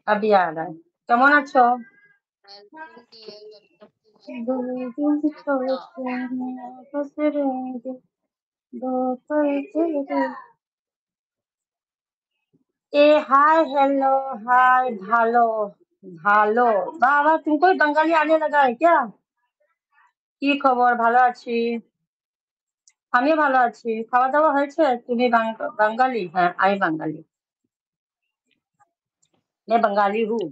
अभी आ रहा है। কেমন আছো? Welcome dear, welcome to my দুদিন बेटा। চলেছে বছরে বছরে ए हाय हेलो हाय ভালো ভালো বাবা তুমি कोई बंगाली आने लगा है क्या? কি খবর? ভালো আছি। আমিও ভালো আছি। খাওয়া দাওয়া হয়েছে? তুমি বাঙালি? হ্যাঁ আমি বাঙালি। मैं बंगाली हूँ।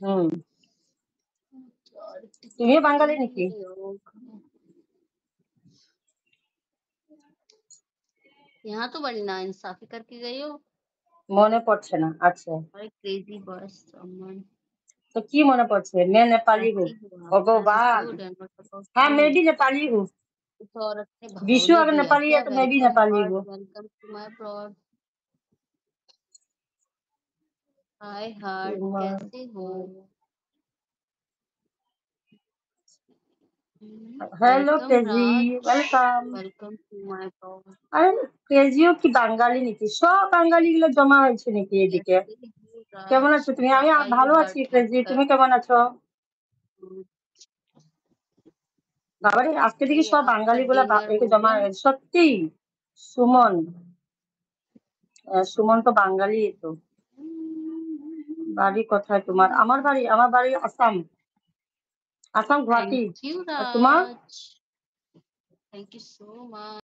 হুম। তুমিও বাঙালি নাকি? यहाँ तो बड़ी नाइंसाफी करके गई हो। মনে পড়ছে না। আচ্ছা। अरे क्रेजी बस समवन। तो কি মনে পড়ছে? मैं नेपाली हूँ। कैसी हो आप? आई एम भगवान। गुड एंड व्हाट अबाउट हाँ यू? मैं भी नेपाली हूँ। इस औरत ने विशु भावने अगर दिया नेपाली है क्या? तो मैं भी वेलकम नेपाली हार्ट, हूँ। Welcome to my broad. Hi heart, कैसे हो? Hello welcome crazy. Raj, welcome. Welcome to my broad. আরে ক্রেজিও কি বাঙালি নাকি? সব বাঙালি গুলো জমা হয়েছে নাকি এদিকে? कैसे हो কেমন राज? আছো তুমি? আমি व्हाट आर यू ভালো আছি हर्टिंग ক্রেজি। कर? তুমি কেমন আছো? বাবারে আজকে দেখি ये সব आपका বাঙালি গুলা डिनर একে हो জমা गया? হয়েছে। সত্যি। সুমন। সুমন তো বাঙালি তো। বাড়ি কোথায় তোমার? আমার বাড়ি আসাম। আসাম थैंक গুয়াহাটি। यू আর তোমার? राज, थैंक यू सो मच।